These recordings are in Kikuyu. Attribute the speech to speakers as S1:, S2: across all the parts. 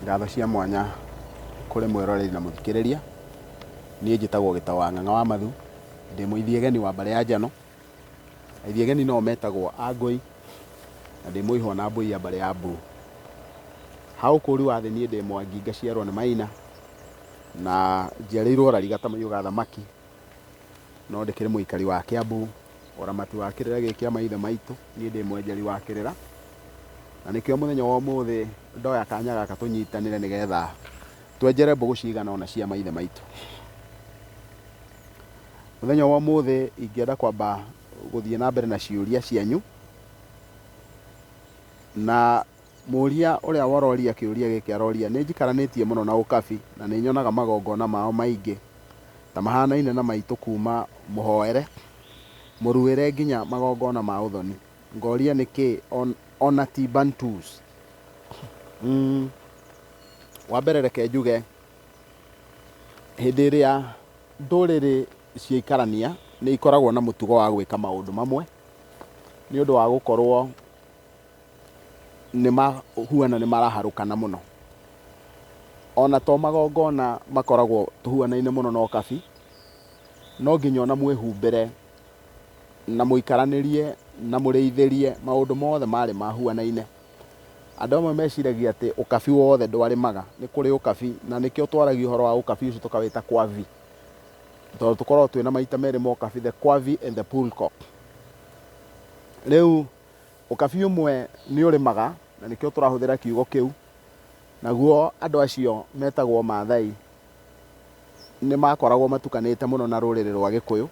S1: Ngatho cia mwanya kũrĩ mwĩroreri na mũthikĩrĩria. Niĩ njĩtagwo Gĩtaũ wa Ng'ang'a wa Mathu, ndĩ mũithiegeni wa Mbare ya Njano. Aithiegeni no metagwo Angũi, na ndĩ mũihwo na mbũi ya Mbare ya Mbuu. Hau kũri wa thĩ niĩ ndĩ Mwangi, ngaciarwo nĩ Maina, na njiarĩirwo Rariga Maiyũga Thamaki, no ndĩkĩrĩ mũikari wa Kĩambu, ũramati wa kĩrĩra gĩkĩ kĩa maithe maitũ, niĩ ndĩ mwenjeri wa kĩrĩra, na nĩkĩo mũthenya wa ũmũthĩ ndoya kanya gaka tũnyitanĩre nĩgetha twenjere mbũgũ cigana ona cia maithe maitũ. Mũthenya wa ũmũthĩ ingĩenda kwamba gũthiĩ na mbere na ciũria cianyu, na mũria ũrĩa waroria kĩũria gĩkĩ aroria nĩ njikaranĩtie mũno na ũkabi, na nĩ nyonaga magongona mao maingĩ ta mahanaine na maitũ kuma mũhoere, mũruĩre nginya magongona ma ũthoni. Ngoria nĩkĩ ona ti Bantus. Wa mbere reke njuge hĩndĩ ĩrĩa ndũrĩrĩ ciaikarania nĩ ikoragwo na mũtugo wa gwĩka maũndũ mamwe, nĩ ũndũ wa gũkorwo huana nĩ maraharũkana mũno. Ona to magongona makoragwo tũhuanaine mũno na ũkabi, no nginya ona mwĩhumbĩre na mũikaranĩrie na mũrĩithĩrie maũndũ mothe marĩ mahuanaine. Andũ amwe meciragia atĩ ũkabi wothe ndwarĩmaga. Nĩ kũrĩ ũkabi, na nĩkĩo twaragia ũhoro wa ũkabi ũcio tũkawĩta kwavi, tondũ tũkoragwo twĩna maita merĩ ma ũkabi, the kwavi and the poolcock. Rĩu ũkabi ũmwe nĩ ũrĩmaga, na nĩkĩo tũrahũthĩra kiugo kĩu, naguo andũ acio metagwo Maathai nĩ makoragwo matukanĩte mũno na rũrĩrĩ rwa Gĩkũyũ,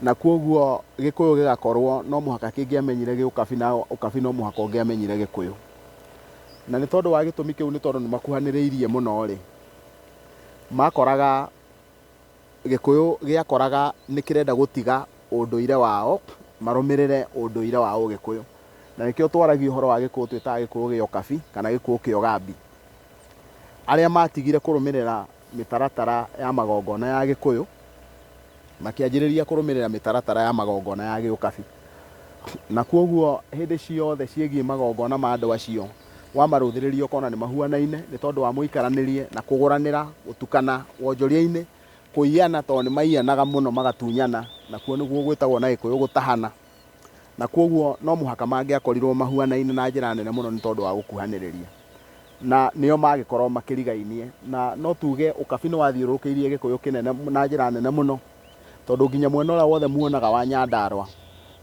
S1: na kwoguo Gĩkũyũ gĩgakorwo no mũhaka kĩngĩamenyire gĩũkabi, na ũkabi no mũhaka ũngĩamenyire Gĩkũyũ. Na nĩ tondũ wa gĩtũmi kĩu, nĩ tondũ nĩ makuhanĩrĩirie mũno rĩ, makoraga Gĩkũyũ gĩakoraga nĩ kĩrenda gũtiga ũndũire wao marũmĩrĩre ũndũire wa Ũgĩkũyũ, na nĩkĩo twaragia ũhoro wa Gĩkũyũ twĩtaga Gĩkũyũ gĩa ũkabi kana Gĩkũyũ kĩa ũgambi. Arĩa matigire kũrũmĩrĩra mĩtaratara ya magongona ya Gĩkũyũ makĩanjĩrĩria kũrũmĩrĩra mĩtaratara ya magongona ya gĩũkabi, na kwoguo hĩndĩ ciothe ciĩgiĩ magongona ma andũ acio wamarũthĩrĩria ũkona nĩ mahuanaine, nĩ tondũ wa mũikaranĩrie na kũgũranĩra, gũtukana wonjoria-inĩ, kũiyana tondũ nĩ maiyanaga mũno magatunyana, na kuo nĩguo gwĩtagwo na Gĩkũyũ gũtahana. Na kwoguo no mũhaka mangĩakorirwo mahuanaine na njĩra nene mũno nĩ tondũ wa gũkuhanĩrĩria, na nĩo magĩkorwo makĩrigainie. Na no tuge ũkabi nĩ wathiũrũrũkĩirie Gĩkũyũ kĩnene na njĩra nene mũno, tondũ nginya mwena ũrĩa wothe muonaga wa Nyandarũa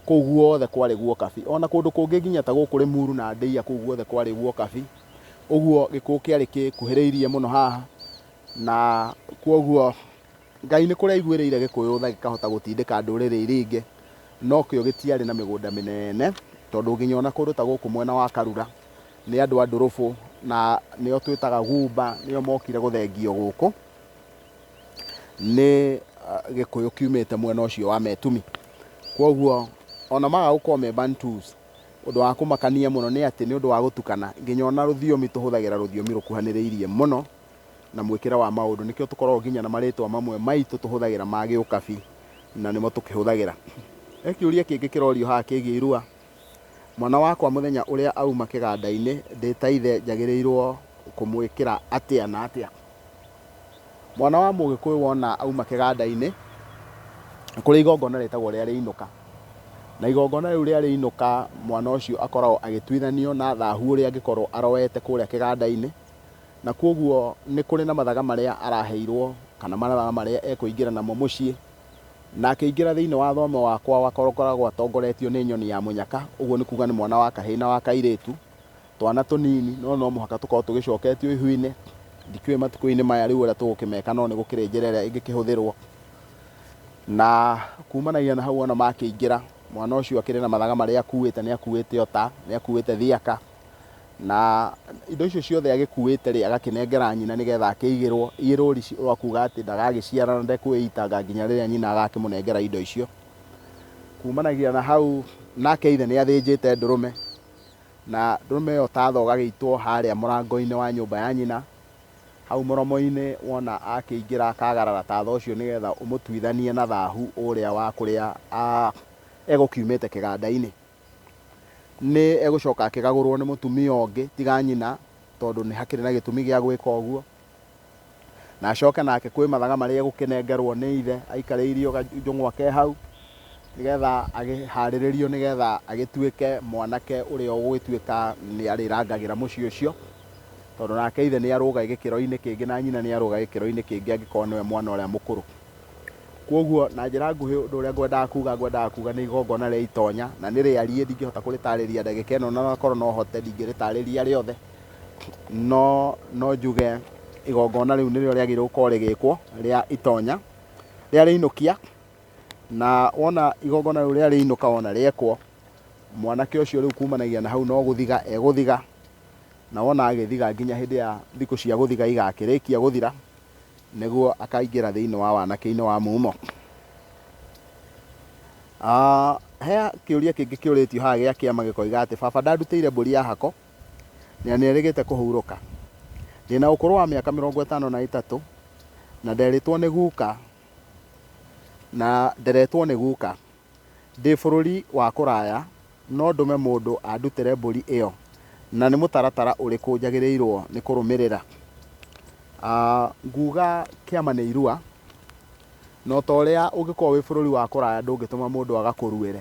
S1: kũu guothe kwarĩ guo ũkabi, ona kũndũ kũngĩ nginya ta gũkũ Limuru na Ndeiya kũu guothe kwarĩ guo ũkabi. Ũguo Gĩkũyũ kĩarĩ gĩkuhĩrĩirie mũno haha, na kwoguo Ngai nĩ kũrĩa aiguĩrĩire Gĩkũyũ tha gĩkahota gũtindĩka ndũrĩrĩ iria ingĩ, no kĩo gĩtiarĩ na mĩgũnda mĩnene, tondũ nginya ona kũndũ ta gũkũ mwena wa Karura nĩ andũ a Ndũrũbũ na nĩo twĩtaga Gumba, nĩo mokire gũthengio gũkũ nĩ Gĩkũyũ kiumĩte mwena ũcio wa Metumi. Kwoguo ona magagũkorwo me Bantus, ũndũ wa kũmakania mũno nĩ atĩ nĩ ũndũ wa gũtukana, nginya ona rũthiomi tũhũthagĩra rũthiomi rũkuhanĩrĩirie mũno na mwĩkĩre wa maũndũ, nĩkĩo tũkoragwo nginya na marĩtwa mamwe maitũ tũhũthagĩra ma gĩũkabi, na nĩmo tũkĩhũthagĩra. Kĩũria kĩngĩ kĩrorio haha kĩgiĩ irua. Mwana wakwa mũthenya ũrĩa auma kĩganda-inĩ ndĩ ta ithe njagĩrĩirwo kũmwĩkĩra atĩa na atĩa? Mwana wa Mũgĩkũyũ wona auma kĩganda-inĩ, kũrĩ igongona rĩtagwo rĩa rĩinũka, na igongona rĩu rĩa rĩinũka mwana ũcio akoragwo agĩtuithanio na thahu ũrĩa angĩkorwo aroete kũrĩa kĩganda-inĩ, na kwoguo nĩ kũrĩ na mathaga marĩa araheirwo kana mathaga marĩa ekũingĩra namo mũciĩ, na akĩingĩra thĩinĩ wa thome wakwa wakoragwo atongoretio nĩ nyoni ya mũnyaka. Ũguo nĩ kuga nĩ mwana wa kahĩĩ na wa kairĩtu, twana tũnini, no mũhaka tũkorwo tũgĩcoketio ihu-inĩ. Ndikĩũĩ matukũ-inĩ maya rĩu ũrĩa tũgũkĩmeka, no nĩ gũkĩrĩ njĩra ĩrĩa ĩngĩkĩhũthĩrwo. Na kumanagia na hau ona makĩingĩra, mwana ũcio akĩrĩ na mathaga marĩa akuĩte, nĩ akuĩte ota, nĩ akuĩte thiaka, na indo icio ciothe agĩkuĩte rĩ agakĩnengera nyina nĩgetha akĩigĩrwo irũri rwa kuga atĩ ndagagĩciara na ndekũĩitanga nginya rĩrĩa nyina agakĩmũnengera indo icio. Kumanagia na hau nake ithe nĩ athĩnjĩte ndũrũme, na ndũrũme ĩyo tatho gagĩitwo harĩa mũrango-inĩ wa nyũmba ya nyina. Hau mũromo-inĩ wona akĩingĩra akagarara tatho ũcio nĩgetha ũmũtuithanie na thahu ũrĩa wa kũrĩa egũkiumĩte kĩganda-inĩ. Nĩ egũcoka akĩgagũrwo nĩ mũtumia ũngĩ tiga nyina, tondu ni hakiri na gitumi gia gwika uguo, na acoke nake kwĩ mathaga marĩa egũkĩnengerwo nĩ ithe aikarĩirio kajũng'wa ke hau nigetha agĩharĩrĩrio nigetha agĩtuĩke mwanake ũrĩa ũgũgĩtuĩka nĩ arĩrangagĩra mũciĩ ũcio, tondũ nake ithe nĩ arũga gĩkĩro-inĩ kĩngĩ na nyina nĩ arũga gĩkĩro-inĩ kĩngĩ angĩkorwo nĩwe mwana ũrĩa mũkũrũ. Kwoguo na njĩra nguhĩ ũndũ ũrĩa ngwendaga kuga nĩ igongona rĩa itonya, na nĩ rĩariĩ ndingĩhota kũrĩtarĩria ndagĩka ĩno, na nokorwo no hote ndingĩrĩtarĩria rĩothe, no njuge igongona rĩu nĩrĩo rĩagĩrĩirwo gũkorwo rĩgĩkwo rĩa itonya rĩa rĩinũkia. Na wona igongona rĩu rĩa rĩinũka wona rĩekwo, mwanake ũcio rĩu kumanagia na hau no gũthiga egũthiga, na wona agĩthiga nginya hĩndĩ ya thikũ cia gũthiga igakĩrĩkia gũthira, nĩguo akaingĩra thĩinĩ wa wanake-inĩ wa mumo. He kĩũria kĩngĩ kĩũrĩtio haha gĩa kĩama gĩkoiga atĩ baba ndandutĩire mbũri ya hako na nĩerĩgĩte kũhurũka. Ndĩna ũkũrũ wa mĩaka 53 na nderetwo nĩ guka ndĩ bũrũri wa kũraya, no ndũme mũndũ andutĩre mbũri ĩyo, na nĩ mũtaratara ũrĩkũ njagĩrĩirwo nĩ kũrũmĩrĩra. Nguga kĩama nĩ irua, no ta ũrĩa ũngĩkorwo wĩ bũrũri wa kũraya ndũngĩtũma mũndũ agakũruĩre,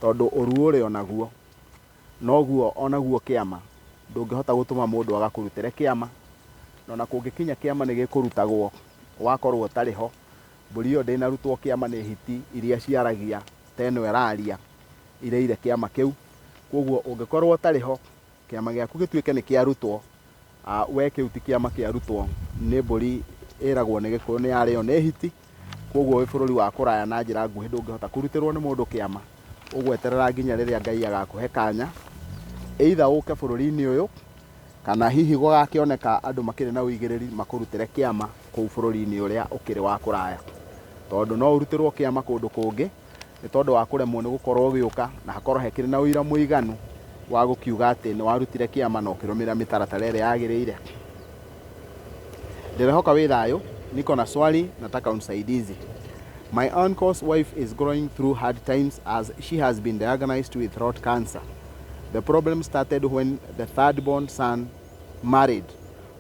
S1: tondũ ũruo ũrĩ onaguo, noguo onaguo kĩama ndũngĩhota gũtũma mũndũ agakũrutĩre kĩama. Na kũngĩkinya kĩama nĩ gĩkũrutagwo wakorwo ũtarĩ ho, mbũri ĩyo ndĩnarutwo kĩama nĩ hiti iria ciaragia ta ĩno ĩraria ireire kĩama kĩu. Kwoguo ũngĩkorwo ũtarĩ ho, kĩama gĩaku gĩtuĩke nĩ kĩarutwo, we kĩu ti kĩama kĩarutwo, nĩ mbũri ĩragwo nĩ gĩkũyũ nĩ yarĩo nĩ hiti. Kwoguo wĩ bũrũri wa kũraya na njĩra nguhĩ ndũngĩhota kũrutĩrwo nĩ mũndũ kĩama, ũgweterera nginya rĩrĩa Ngai agakũhe kanya, either ũke bũrũri-inĩ ũyũ kana hihi gũgakĩoneka andũ makĩrĩ na ũigĩrĩri makũrutĩre kĩama kũu bũrũri-inĩ ũrĩa ũkĩrĩ wa kũraya, tondũ no ũrutĩrwo kĩama kũndũ kũngĩ nĩ tondũ wa kũremwo nĩ gũkorwo ũgĩũka na hakorwo hekĩrĩ na ũira mũiganu wa gũkiuga atĩ nĩ warutire kĩama na ũkĩrũmĩrĩra mĩtaratara ĩrĩa yagĩrĩire. Ndĩrehoka wĩ thayũ, niko na swali, nataka unisaidizi. My uncle's wife is going through hard times as she has been diagnosed with throat cancer. The problem started when the third-born son married.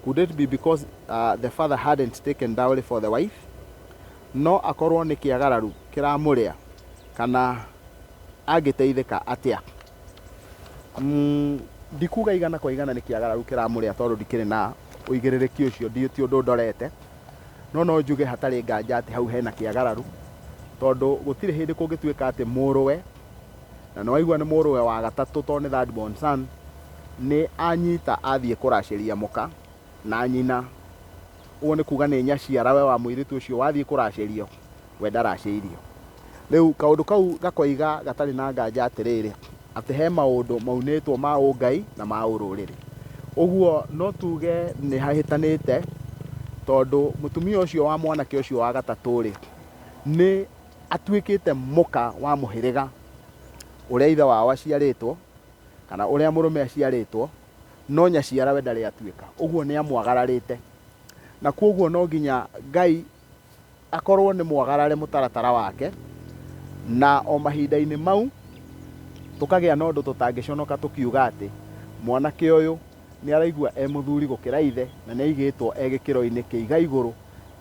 S1: Could it be because the father hadn't taken dowry for the wife? No akorwo nĩ kĩagararu kĩramũrĩa kana angĩteithĩka atĩa? Ndikuga igana kwa igana nĩ kĩagararu kĩramũrĩa tondũ ndikĩrĩ na ũigĩrĩrĩki ũcio, ti ũndũ ndorete, no njuge hatarĩ nganja atĩ hau hena kĩagararu, tondũ gũtirĩ hĩndĩ kũngĩtuĩka atĩ mũrũwe, na nĩwaigua nĩ mũrũwe wa gatatũ tondũ nĩ third born son, nĩ anyita athiĩ kũracĩria mũka na nyina, ũguo nĩ kuga nĩ nyaciara we wa mũirĩtu ũcio wathiĩ kũracĩrio we ndaracĩirio. Rĩu kaũndũ kau gakoiga gatarĩ na nganja atĩrĩrĩ, atĩ he maũndũ maunĩtwo ma ũngai na ma ũrũrĩrĩ. Ũguo no tuge nĩ hahĩtanĩte, tondũ mũtumia ũcio wa mwanake ũcio wa gatatũ rĩ, nĩ atuĩkĩte mũka wa mũhĩrĩga ũrĩa ithe wao aciarĩtwo kana ũrĩa mũrũme aciarĩtwo, no nyaciara we ndarĩ atuĩka, ũguo nĩ amwagararĩte. Na kwoguo no nginya Ngai akorwo nĩ mwagarare mũtaratara wake, na o mahinda-inĩ mau tũkagĩa na ũndũ tũtangĩconoka tũkiuga atĩ mwanake ũyũ nĩ araigua e mũthuri gũkĩra ithe na nĩ aigĩtwo e gĩkĩro-inĩ kĩiga igũrũ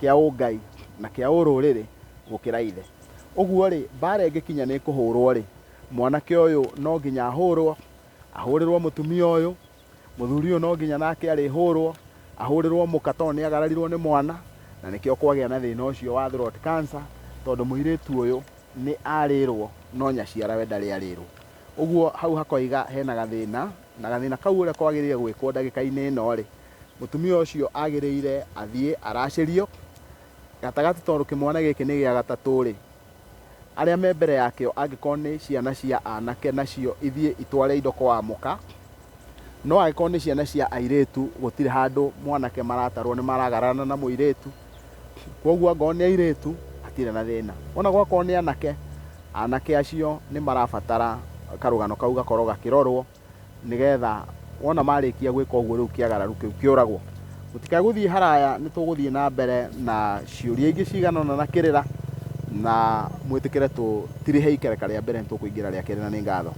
S1: kĩa ũngai na kĩa ũrũrĩrĩ gũkĩra ithe. Ũguo rĩ, mbara ĩngĩkinya nĩ kũhũrwo rĩ, mwanake ũyũ no nginya ahũrĩrwo mũtumia ũyũ, mũthuri ũyũ no nginya nake arĩhũrwo, ahũrĩrwo mũka tondũ nĩ agararirwo nĩ mwana, na nĩkĩo kwagĩa na thĩna ũcio wa throat cancer, tondũ mũirĩtu ũyũ nĩ arĩrwo no nyaciara we ndarĩ arĩrwo. Ũguo hau hakoiga hena gathĩna, na gathĩna kau ũrĩa kwagĩrĩire gwĩkwo ndagĩka-inĩ ĩno rĩ, mũtumia ũcio agĩrĩire athiĩ aracĩrio gatagatĩ, tondũ kĩmwana gĩkĩ nĩ gĩa gatatũ rĩ, arĩa me mbere yakĩo angĩkorwo nĩ ciana cia anake nacio ithiĩ itware indo kwa mũka, no angĩkorwo nĩ ciana cia airĩtu gũtirĩ handũ mwanake maratarwo nĩ maragarana na mũirĩtu. Kwoguo angĩkorwo nĩ airĩtu hatirĩ na thĩna, ona gwakorwo nĩ anake acio nĩ marabatara karũgano kau gakorwo gakĩrorwo, nĩgetha wona marĩkia gwĩka ũguo rĩu kĩagararu kĩu kĩũragwo. Mũtikagũthiĩ haraya, nĩ tũgũthiĩ na mbere na ciũria ingĩ ciganona na kĩrĩra, na mwĩtĩkĩre tũtirihe ikereka rĩa mbere nĩ tũkũingĩra rĩa kerĩ, na nĩ ngatho.